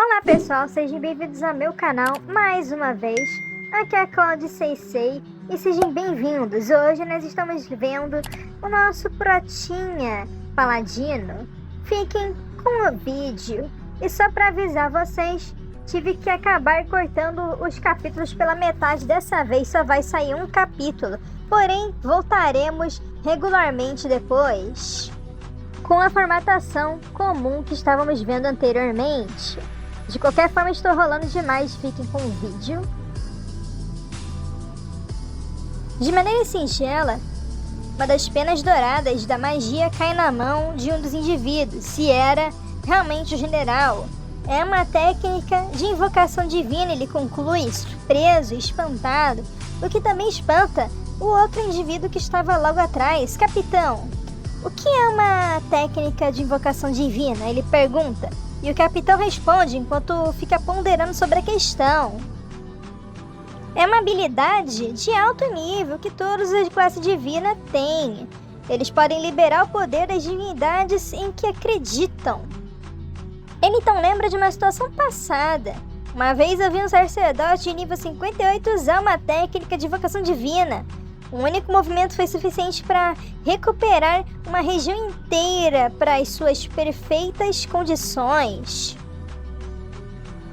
Olá pessoal, sejam bem-vindos ao meu canal mais uma vez. Aqui é a Cláudia Seisei e sejam bem-vindos. Hoje nós estamos vendo o nosso Protinha Paladino. Fiquem com o vídeo. E só para avisar vocês, tive que acabar cortando os capítulos pela metade. Dessa vez só vai sair um capítulo, porém voltaremos regularmente depois, com a formatação comum que estávamos vendo anteriormente. De qualquer forma, estou rolando demais, fiquem com o vídeo. De maneira singela, uma das penas douradas da magia cai na mão de um dos indivíduos, se era realmente o general. É uma técnica de invocação divina, ele conclui, surpreso e espantado, o que também espanta o outro indivíduo que estava logo atrás. Capitão, o que é uma técnica de invocação divina? Ele pergunta. E o capitão responde enquanto fica ponderando sobre a questão. É uma habilidade de alto nível que todos os de classe divina têm. Eles podem liberar o poder das divindades em que acreditam. Ele então lembra de uma situação passada. Uma vez eu vi um sacerdote de nível 58 usar uma técnica de invocação divina. Um único movimento foi suficiente para recuperar uma região inteira para as suas perfeitas condições.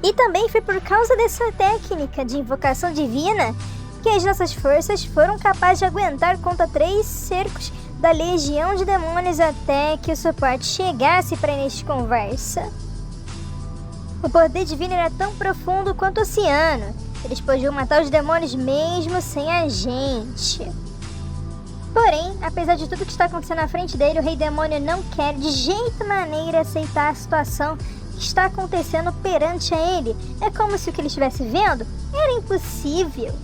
E também foi por causa dessa técnica de invocação divina que as nossas forças foram capazes de aguentar contra 3 cercos da legião de demônios até que o suporte chegasse para início de conversa. O poder divino era tão profundo quanto o oceano. Eles podiam matar os demônios mesmo sem a gente. Porém, apesar de tudo que está acontecendo na frente dele, o rei demônio não quer de jeito maneira aceitar a situação que está acontecendo perante a ele. É como se o que ele estivesse vendo era impossível.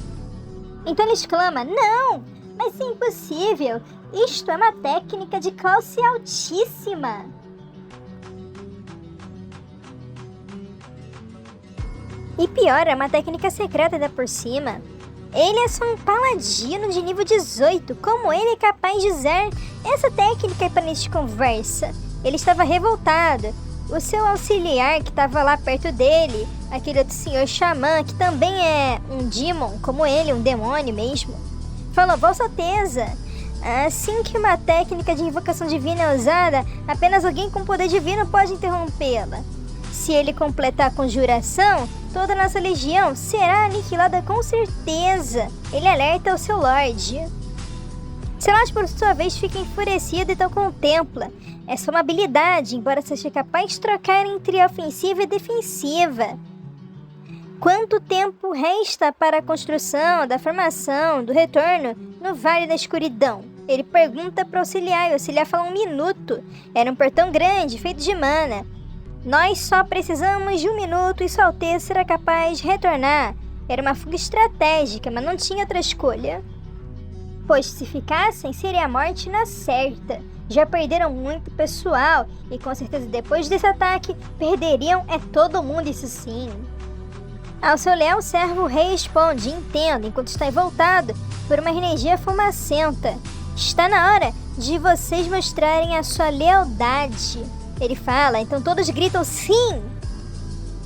Então ele exclama: não, mas é impossível. Isto é uma técnica de classe altíssima. E pior, é uma técnica secreta ainda por cima. Ele é só um paladino de nível 18. Como ele é capaz de usar essa técnica para início de conversa? Ele estava revoltado. O seu auxiliar que estava lá perto dele, aquele outro senhor xamã, que também é um demon, como ele, um demônio mesmo, falou: Vossa Alteza, assim que uma técnica de invocação divina é usada, apenas alguém com poder divino pode interrompê-la. Se ele completar a conjuração, toda a nossa legião será aniquilada com certeza. Ele alerta ao seu Lorde. Seu Lorde, por sua vez, fica enfurecido e então contempla. É só uma habilidade, embora seja capaz de trocar entre ofensiva e defensiva. Quanto tempo resta para a construção, da formação, do retorno no Vale da Escuridão? Ele pergunta para o auxiliar, e o auxiliar fala 1 minuto. Era um portão grande, feito de mana. Nós só precisamos de 1 minuto e Sua Alteza será capaz de retornar. Era uma fuga estratégica, mas não tinha outra escolha. Pois se ficassem, seria a morte na certa. Já perderam muito pessoal e com certeza depois desse ataque, perderiam todo mundo, isso sim. Ao seu leal servo, o rei responde: entendo, enquanto está voltado por uma energia fumacenta. Está na hora de vocês mostrarem a sua lealdade. Ele fala, então todos gritam sim!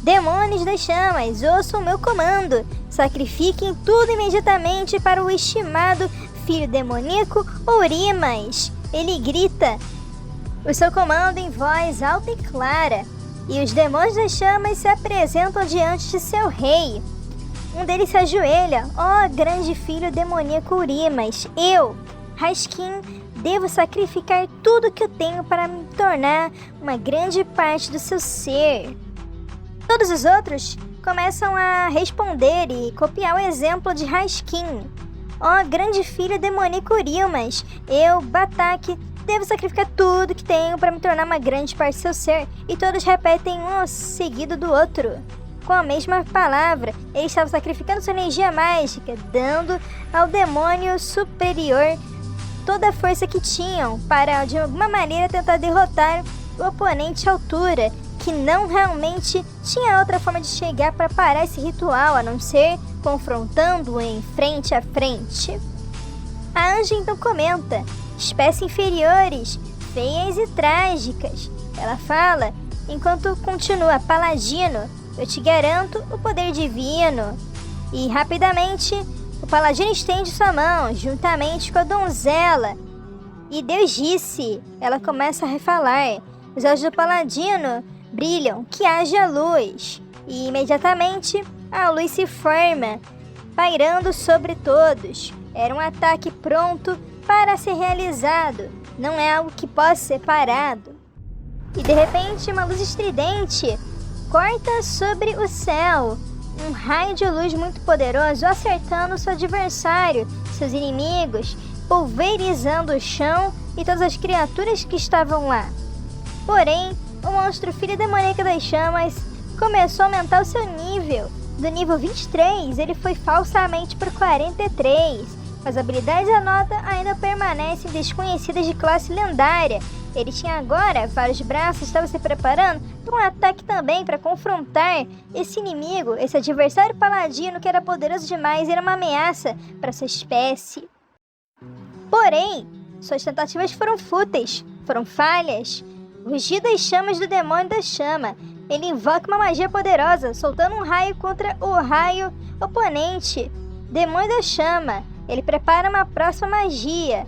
Demônios das chamas, ouçam o meu comando. Sacrifiquem tudo imediatamente para o estimado filho demoníaco Ourimas. Ele grita o seu comando em voz alta e clara. E os demônios das chamas se apresentam diante de seu rei. Um deles se ajoelha. Ó grande filho demoníaco Ourimas, eu, Raskin, devo sacrificar tudo que eu tenho para me tornar uma grande parte do seu ser. Todos os outros começam a responder e copiar o exemplo de Raskin. Ó grande filho demoníaco Ourimas, eu, Batak, devo sacrificar tudo que tenho para me tornar uma grande parte do seu ser. E todos repetem um seguido do outro. Com a mesma palavra, eles estavam sacrificando sua energia mágica, dando ao demônio superior toda a força que tinham para, de alguma maneira, tentar derrotar o oponente à altura, que não realmente tinha outra forma de chegar para parar esse ritual, a não ser confrontando-o em frente a frente. A Anja então comenta: espécies inferiores, feias e trágicas. Ela fala, enquanto continua: Paladino, eu te garanto o poder divino. E rapidamente, o paladino estende sua mão, juntamente com a donzela. E Deus disse, ela começa a falar. Os olhos do paladino brilham, que haja luz. E imediatamente, a luz se forma, pairando sobre todos. Era um ataque pronto para ser realizado. Não é algo que possa ser parado. E de repente, uma luz estridente corta sobre o céu. Um raio de luz muito poderoso acertando seu adversário, seus inimigos, pulverizando o chão e todas as criaturas que estavam lá. Porém, o monstro filho demoníaco das chamas começou a aumentar o seu nível. Do nível 23, ele foi falsamente para 43. As habilidades da nota ainda permanecem desconhecidas de classe lendária. Ele tinha agora vários braços e estava se preparando para um ataque também para confrontar esse inimigo, esse adversário paladino que era poderoso demais e era uma ameaça para sua espécie. Porém, suas tentativas foram fúteis, foram falhas. Rugido das chamas do demônio da chama. Ele invoca uma magia poderosa, soltando um raio contra o raio oponente. Demônio da chama. Ele prepara uma próxima magia.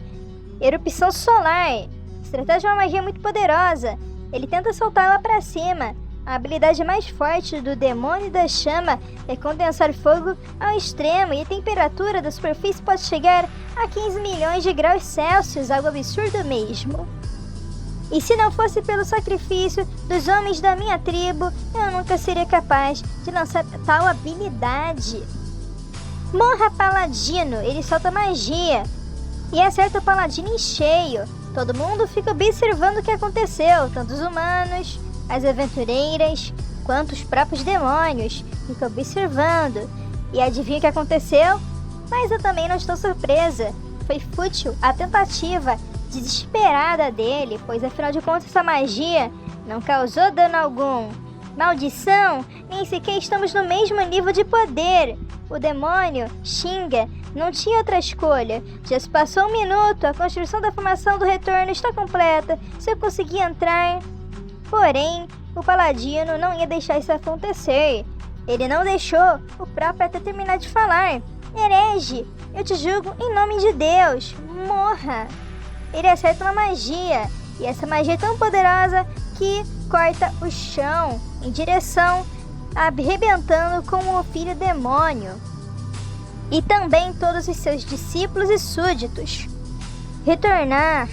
Erupção solar. Se trata de uma magia muito poderosa. Ele tenta soltá-la para cima. A habilidade mais forte do demônio da chama é condensar fogo ao extremo, e a temperatura da superfície pode chegar a 15 milhões de graus Celsius, algo absurdo mesmo. E se não fosse pelo sacrifício dos homens da minha tribo, eu nunca seria capaz de lançar tal habilidade. Morra, paladino! Ele solta magia e acerta o paladino em cheio. Todo mundo fica observando o que aconteceu, tanto os humanos, as aventureiras, quanto os próprios demônios ficam observando. E adivinha o que aconteceu? Mas eu também não estou surpresa. Foi fútil a tentativa desesperada dele, pois afinal de contas essa magia não causou dano algum. Maldição! Nem sequer estamos no mesmo nível de poder. O demônio xinga, não tinha outra escolha. Já se passou 1 minuto, a construção da formação do retorno está completa. Se eu conseguir entrar... Porém, o paladino não ia deixar isso acontecer. Ele não deixou o próprio até terminar de falar. Herege, eu te julgo em nome de Deus. Morra! Ele acerta uma magia, e essa magia é tão poderosa que corta o chão em direção, arrebentando com o filho demônio e também todos os seus discípulos e súditos. Retornar,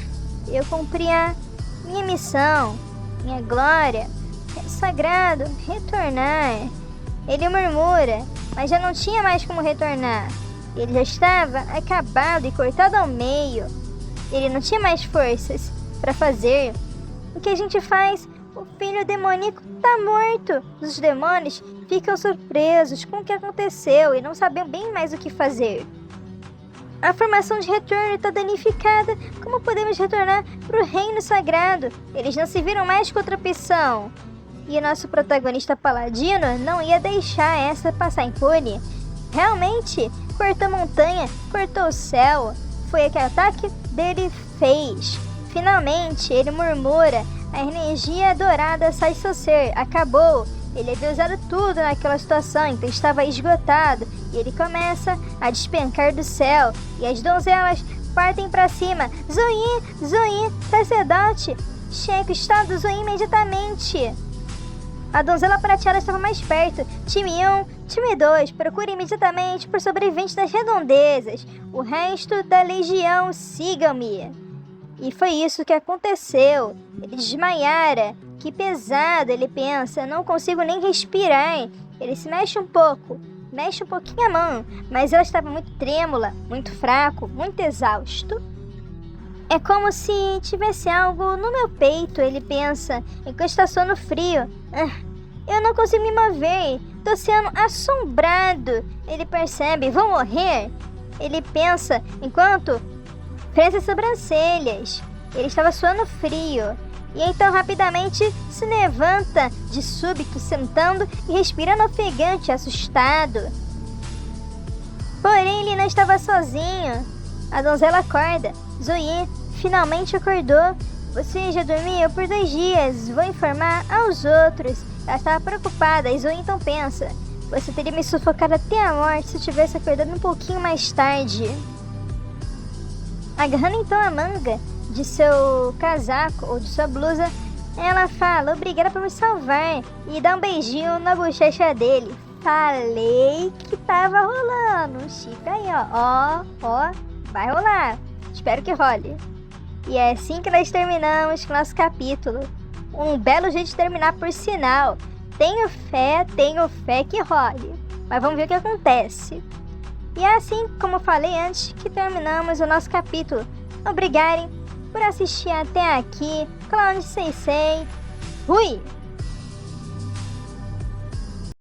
eu cumpri a minha missão, minha glória, é sagrado, retornar. Ele murmura, mas já não tinha mais como retornar. Ele já estava acabado e cortado ao meio. Ele não tinha mais forças para fazer. O que a gente faz? O filho demoníaco está morto. Os demônios ficam surpresos com o que aconteceu e não sabem bem mais o que fazer. A formação de retorno está danificada. Como podemos retornar para o reino sagrado? Eles não se viram mais com outra opção. E o nosso protagonista paladino não ia deixar essa passar impune. Realmente, cortou a montanha, cortou o céu. Foi o que o ataque dele fez. Finalmente, ele murmura. A energia dourada sai do seu ser. Acabou. Ele havia usado tudo naquela situação, então estava esgotado. E ele começa a despencar do céu. E as donzelas partem para cima. Zoe, sacerdote! Cheque o estado do Zoe imediatamente. A donzela prateada estava mais perto. Time 1, time 2, procure imediatamente por sobreviventes das redondezas. O resto da legião, sigam-me. E foi isso que aconteceu. Ele desmaiara. Que pesado, ele pensa. Não consigo nem respirar. Ele se mexe um pouco. Mexe um pouquinho a mão. Mas ela estava muito trêmula, muito fraco, muito exausto. É como se tivesse algo no meu peito, ele pensa, enquanto está sono frio. Eu não consigo me mover, tô sendo assombrado. Ele percebe, vou morrer. Ele pensa, enquanto franze as sobrancelhas. Ele estava suando frio. E então rapidamente se levanta de súbito, sentando e respirando ofegante, assustado. Porém, ele não estava sozinho. A donzela acorda. Zoe finalmente acordou Você já dormiu por 2 dias. Vou informar aos outros. Ela estava preocupada e Zoe então pensa: você teria me sufocado até a morte se eu tivesse acordado um pouquinho mais tarde. Agarrando então a manga de seu casaco ou de sua blusa, ela fala: obrigada por me salvar, e dá um beijinho na bochecha dele. Falei que tava rolando um chifre aí, ó, vai rolar, espero que role. E é assim que nós terminamos com o nosso capítulo. Um belo jeito de terminar, por sinal. Tenho fé que role, mas vamos ver o que acontece. E é assim, como falei antes, que terminamos o nosso capítulo. Obrigado por assistir até aqui. Clown Sensei. Fui!